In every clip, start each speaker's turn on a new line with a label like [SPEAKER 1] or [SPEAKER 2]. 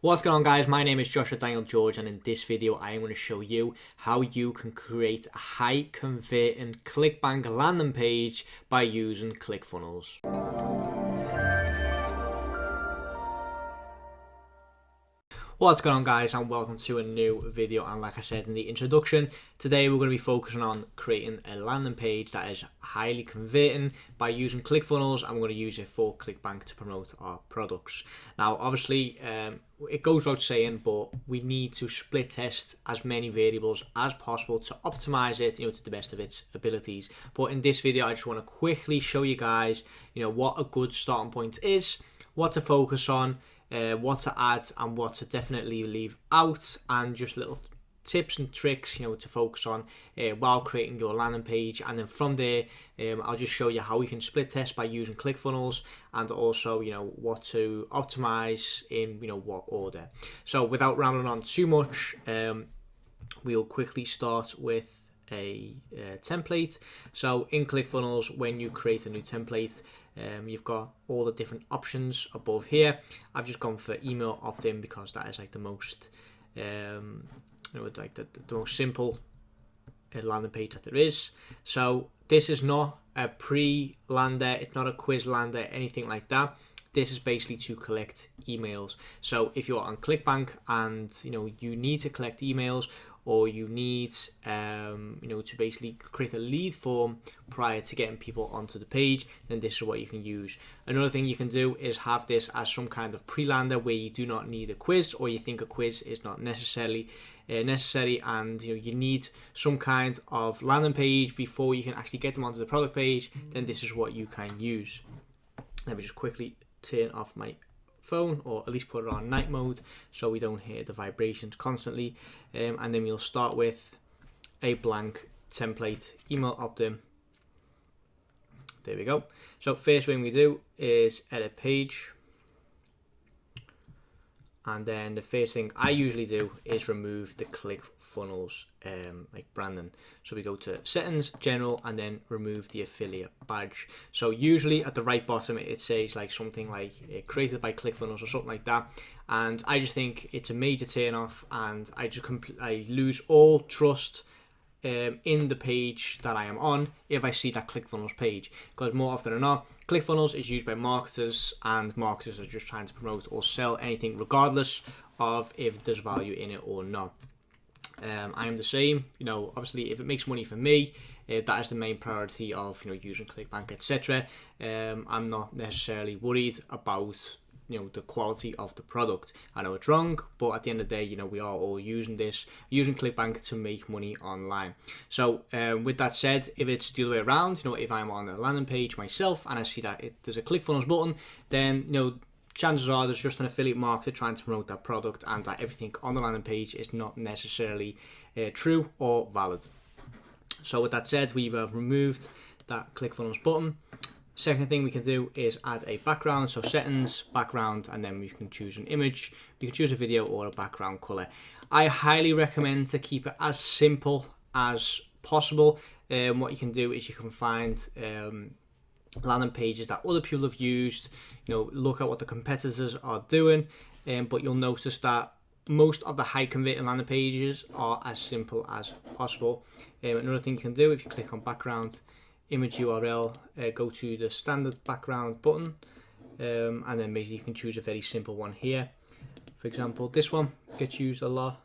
[SPEAKER 1] What's going on, guys? My name is Joshua Daniel George, and in this video I am going to show you how you can create a high converting Clickbank landing page by using Clikcfunnels. What's going on, guys, and welcome to a new video. And like I said in the introduction, today we're going to be focusing on creating a landing page that is highly converting by using Clikcfunnels, and we're going to use it for Clickbank to promote our products. Now obviously it goes without saying, but we need to split test as many variables as possible to optimize it, to the best of its abilities. But in this video I just want to quickly show you guys what a good starting point is, what to focus on, what to add and what to definitely leave out, and just little tips and tricks to focus on while creating your landing page. And then from there I'll just show you how we can split test by using Clikcfunnels, and also what to optimize in what order. So without rambling on too much, we'll quickly start with a template. So in Clikcfunnels, when you create a new template, you've got all the different options above here. I've just gone for email opt-in because that is like the most the most simple landing page that there is. So this is not a pre-lander, it's not a quiz lander, anything like that. This is basically to collect emails. So if you're on Clickbank and you need to collect emails, or you need to basically create a lead form prior to getting people onto the page, then this is what you can use. Another thing you can do is have this as some kind of pre-lander where you do not need a quiz, or you think a quiz is not necessarily necessary, and you need some kind of landing page before you can actually get them onto the product page. Then this is what you can use. Let me just quickly turn off my phone, or at least put it on night mode so we don't hear the vibrations constantly, and then we'll start with a blank template email opt-in. There we go. So first thing we do is edit page, and then the first thing I usually do is remove the Clikcfunnels like branding. So we go to settings, general, and then remove the affiliate badge. So usually at the right bottom it says like something like created by Clikcfunnels or something like that, and I just think it's a major turn off, and I lose all trust in the page that I am on if I see that Clikcfunnels page, because more often than not Clikcfunnels is used by marketers, and marketers are just trying to promote or sell anything regardless of if there's value in it or not. I am the same. Obviously if it makes money for me, that is the main priority of using Clickbank, etc. I'm not necessarily worried about the quality of the product. I know it's wrong, but at the end of the day, we are all using Clickbank to make money online. So with that said, if it's the other way around, if I'm on a landing page myself and I see that there's a Clikcfunnels button, then chances are there's just an affiliate marketer trying to promote that product, and that everything on the landing page is not necessarily true or valid. So with that said, we've removed that Clikcfunnels button. Second thing we can do is add a background. So settings, background, and then we can choose an image. You can choose a video or a background color. I highly recommend to keep it as simple as possible. What you can do is you can find landing pages that other people have used, look at what the competitors are doing, but you'll notice that most of the high converting landing pages are as simple as possible. Another thing you can do, if you click on background, image URL, go to the standard background button, and then basically you can choose a very simple one here. For example, this one gets used a lot.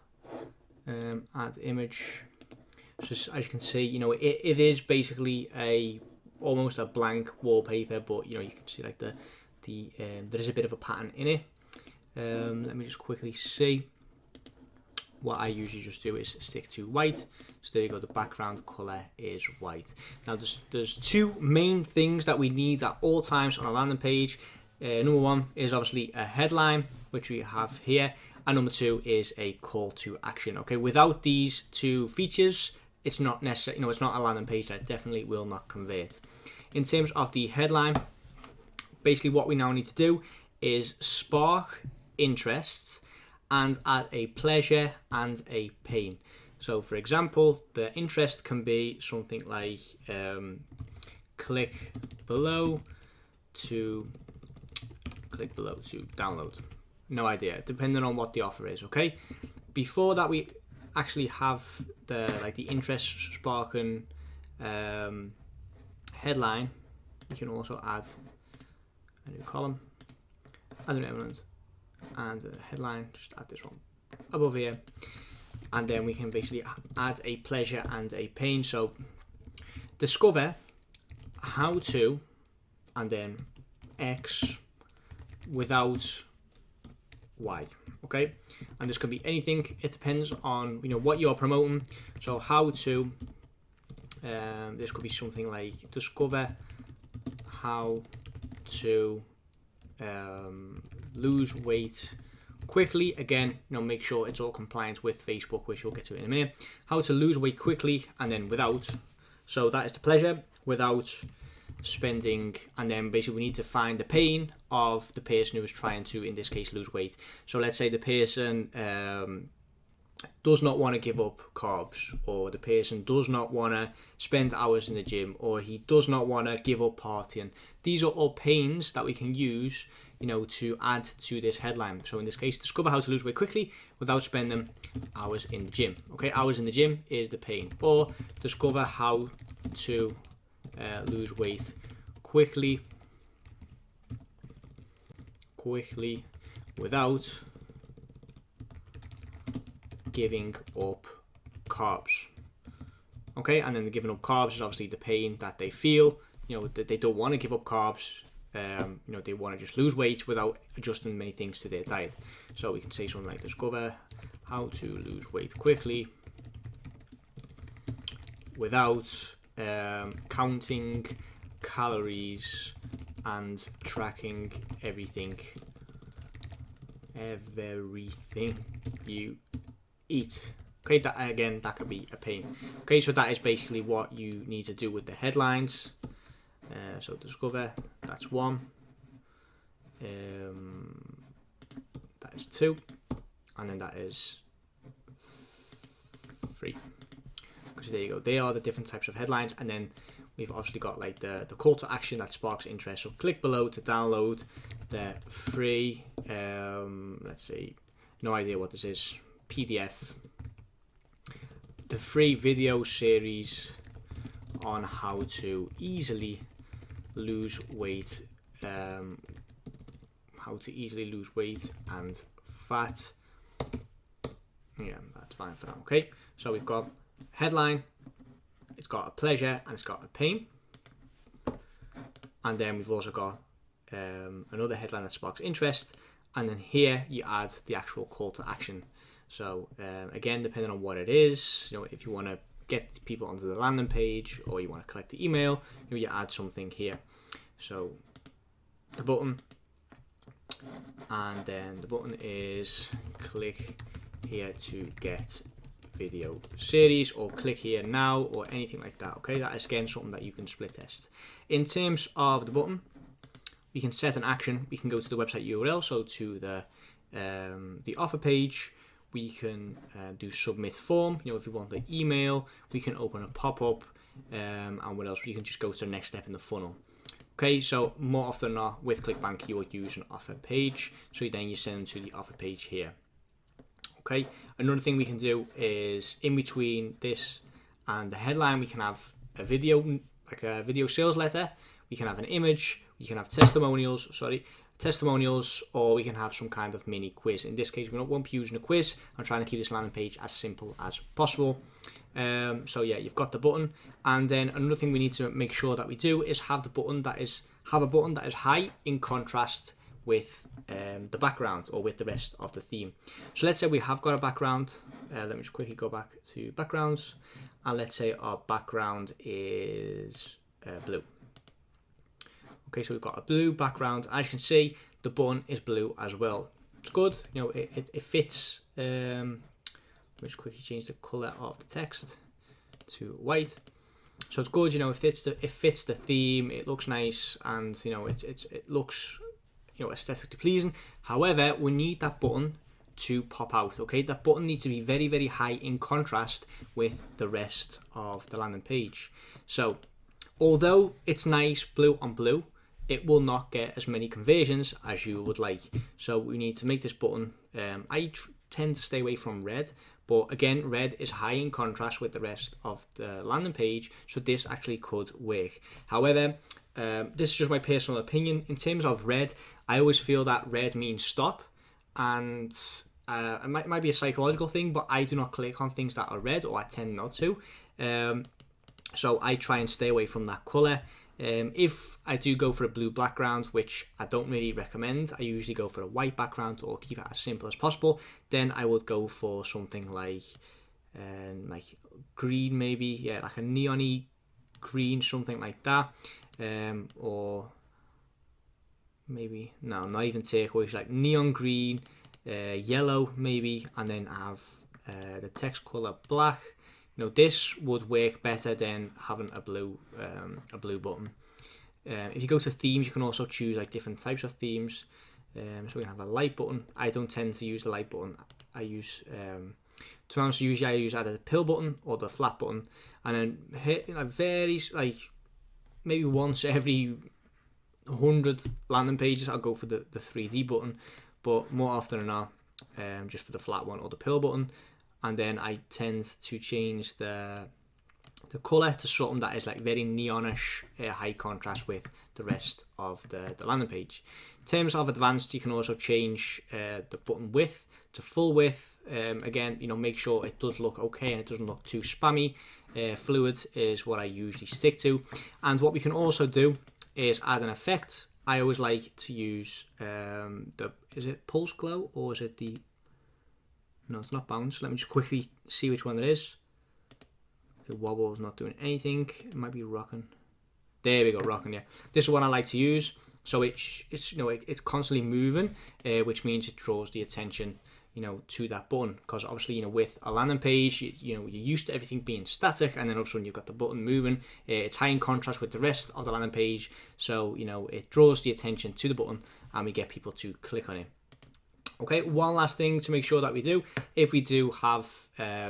[SPEAKER 1] Add image. So as you can see, it is basically almost a blank wallpaper, but you can see like there is a bit of a pattern in it. Let me just quickly see. What I usually just do is stick to white. So there you go, the background color is white. Now there's two main things that we need at all times on a landing page. Number one is obviously a headline, which we have here, and number two is a call to action. Okay, without these two features, it's not necessary. It's not a landing page that definitely will not convert. In terms of the headline, basically what we now need to do is spark interest and add a pleasure and a pain. So for example, the interest can be something like click below to download. No idea, depending on what the offer is. Okay, before that we actually have the interest sparking headline. We can also add a new column, add an element, and a headline. Just add this one above here, and then we can basically add a pleasure and a pain. So discover how to, and then X without Y. Okay, and this could be anything. It depends on what you're promoting. So how to, this could be something like discover how to lose weight quickly. Again, make sure it's all compliant with Facebook, which we'll get to in a minute. How to lose weight quickly, and then without. So that is the pleasure, without spending, and then basically we need to find the pain of the person who is trying to, in this case, lose weight. So let's say the person does not want to give up carbs, or the person does not want to spend hours in the gym, or he does not want to give up partying. These are all pains that we can use to add to this headline. So in this case, discover how to lose weight quickly without spending hours in the gym. Okay, hours in the gym is the pain. Or discover how to lose weight quickly without giving up carbs. Okay, and then the giving up carbs is obviously the pain that they feel, that they don't want to give up carbs. They want to just lose weight without adjusting many things to their diet. So we can say something like discover how to lose weight quickly without counting calories and tracking everything you eat. Okay, that could be a pain. Okay, so that is basically what you need to do with the headlines. So discover, that's 1. That is 2, and then that is 3. So there you go. They are the different types of headlines, and then we've obviously got like the call to action that sparks interest. So click below to download the free, let's see, no idea what this is, PDF, the free video series on how to easily lose weight, and fat. Yeah, that's fine for now. Okay, so we've got headline, it's got a pleasure, and it's got a pain, and then we've also got another headline that sparks interest, and then here you add the actual call to action. So again, depending on what it is, if you want to get people onto the landing page, or you want to collect the email, you add something here. So the button, and then the button is click here to get video series, or click here now, or anything like that. Okay, that is again something that you can split test. In terms of the button, we can set an action. We can go to the website URL, so to the offer page. We can do submit form. If you want the email, we can open a pop-up, and what else? We can just go to the next step in the funnel. Okay, so more often than not with Clickbank, you would use an offer page. So then you send them to the offer page here. Okay, another thing we can do is in between this and the headline, we can have a video, like a video sales letter. We can have an image. We can have testimonials, or we can have some kind of mini quiz. In this case, we won't be using a quiz. I'm trying to keep this landing page as simple as possible. So yeah, you've got the button, and then another thing we need to make sure that we do is have a button that is high in contrast with the background, or with the rest of the theme. So let's say we have got a background. Let me just quickly go back to backgrounds, and let's say our background is blue. Okay, so we've got a blue background. As you can see, the button is blue as well. It's good. It fits. Let me just quickly change the color of the text to white. So it's good. It fits the theme. It looks nice, and it looks aesthetically pleasing. However, we need that button to pop out. Okay, that button needs to be very, very high in contrast with the rest of the landing page. So although it's nice blue on blue, it will not get as many conversions as you would like. So we need to make this button, I tend to stay away from red, but again, red is high in contrast with the rest of the landing page, so this actually could work. However, this is just my personal opinion. In terms of red, I always feel that red means stop, and it might be a psychological thing, but I do not click on things that are red, or I tend not to. So I try and stay away from that colour. If I do go for a blue background, which I don't really recommend, I usually go for a white background or keep it as simple as possible. Then I would go for something like green, maybe, yeah, like a neon-y green, something like that, or maybe not even turquoise, like neon green, yellow maybe, and then have the text color black. This would work better than having a blue button. If you go to themes, you can also choose like different types of themes. So we have a light button. I don't tend to use the light button. I use, to be honest, usually I use either the pill button or the flat button, and then it varies, like maybe once every 100 landing pages I'll go for the 3D button, but more often than not, just for the flat one or the pill button. And then I tend to change the colour to something that is like very neonish, high contrast with the rest of the landing page. In terms of advanced, you can also change the button width to full width. Again, make sure it does look okay and it doesn't look too spammy. Fluid is what I usually stick to. And what we can also do is add an effect. I always like to use is it pulse glow, or is it the... No, it's not bounce. Let me just quickly see which one it is. The wobble is not doing anything. It might be rocking. There we go, rocking. Yeah, this is one I like to use. So it's it's constantly moving, which means it draws the attention to that button. Because obviously with a landing page, you're used to everything being static, and then all of a sudden you've got the button moving. It's high in contrast with the rest of the landing page, so it draws the attention to the button, and we get people to click on it. Okay, one last thing to make sure that we do, if we do have,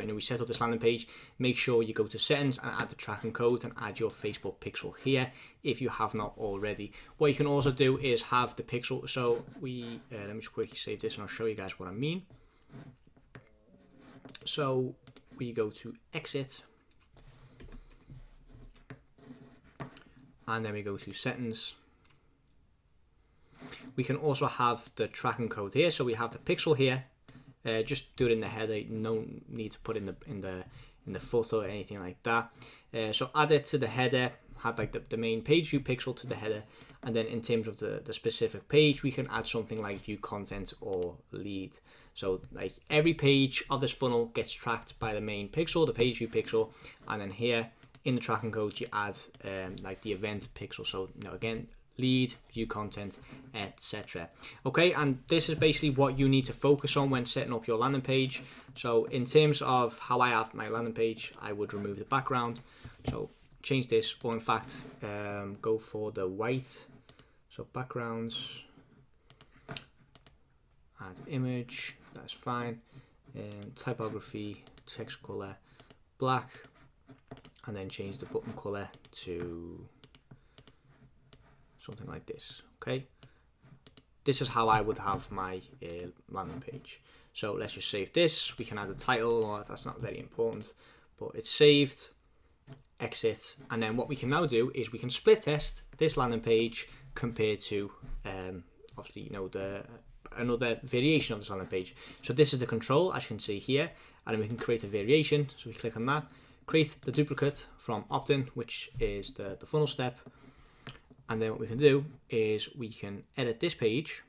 [SPEAKER 1] we set up this landing page, make sure you go to settings and add the tracking code and add your Facebook pixel here if you have not already. What you can also do is have the pixel, so let me just quickly save this and I'll show you guys what I mean. So we go to exit, and then we go to settings. We can also have the tracking code here, so we have the pixel here. Just do it in the header. No need to put in the footer or anything like that. So add it to the header. Have like the main page view pixel to the header, and then in terms of the specific page, we can add something like view content or lead. So like every page of this funnel gets tracked by the main pixel, the page view pixel, and then here in the tracking code you add like the event pixel. So again, lead, view content, etc. Okay, and this is basically what you need to focus on when setting up your landing page. So in terms of how I have my landing page, I would remove the background. So change this, or in fact go for the white. So backgrounds, add image, that's fine. Typography, text color, black, and then change the button color to something like this. Okay, this is how I would have my landing page. So let's just save this. We can add a title, or that's not very important, but it's saved. Exit, and then what we can now do is we can split test this landing page compared to obviously another variation of this landing page. So this is the control, as you can see here, and then we can create a variation. So we click on that, create the duplicate from opt-in, which is the funnel step. And then what we can do is we can edit this page,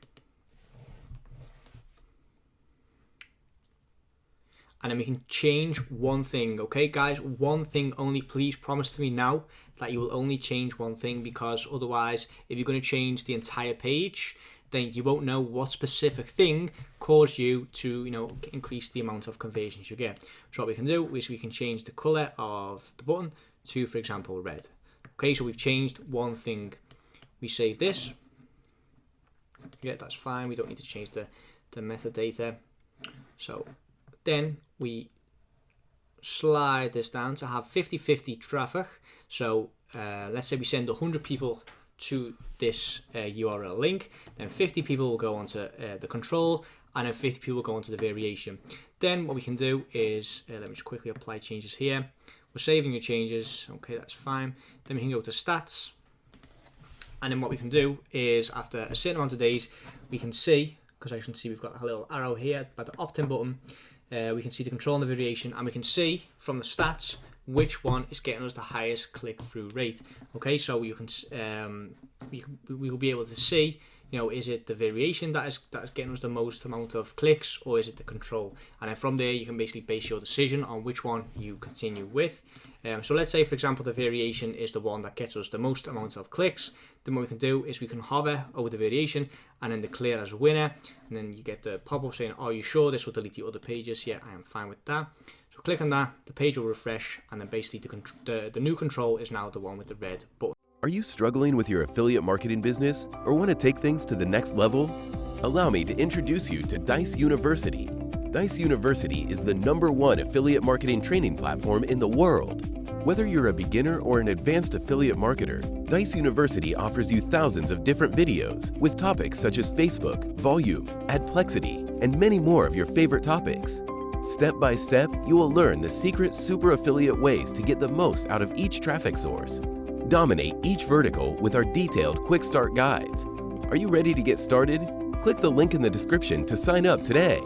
[SPEAKER 1] and then we can change one thing. Okay guys, one thing only. Please promise to me now that you will only change one thing, because otherwise if you're going to change the entire page, then you won't know what specific thing caused you to increase the amount of conversions you get. So what we can do is we can change the color of the button to, for example, red. Okay, so we've changed one thing. We save this. Yeah, that's fine. We don't need to change the metadata. So then we slide this down to have 50-50 traffic. So let's say we send 100 people to this URL link, then 50 people will go onto the control, and then 50 people will go onto the variation. Then what we can do is, let me just quickly apply changes here. We're saving your changes, okay, that's fine. Then we can go to stats, and then what we can do is, after a certain amount of days, we can see, because I can see we've got a little arrow here by the opt-in button, we can see the control and the variation, and we can see from the stats which one is getting us the highest click-through rate. Okay, so you can we will be able to see, you know, is it the variation that is getting us the most amount of clicks, or is it the control? And then from there you can basically base your decision on which one you continue with. So let's say, for example, the variation is the one that gets us the most amount of clicks. Then what we can do is we can hover over the variation and then declare as a winner, and then you get the pop-up saying, are you sure this will delete the other pages? Yeah, I am fine with that. So click on that, the page will refresh, and then basically the new control is now the one with the red button.
[SPEAKER 2] Are you struggling with your affiliate marketing business or want to take things to the next level? Allow me to introduce you to Dijs University. Dijs University is the #1 affiliate marketing training platform in the world. Whether you're a beginner or an advanced affiliate marketer, Dijs University offers you thousands of different videos with topics such as Facebook, volume, adplexity, and many more of your favorite topics. Step by step, you will learn the secret super affiliate ways to get the most out of each traffic source. Dominate each vertical with our detailed quick start guides. Are you ready to get started? Click the link in the description to sign up today.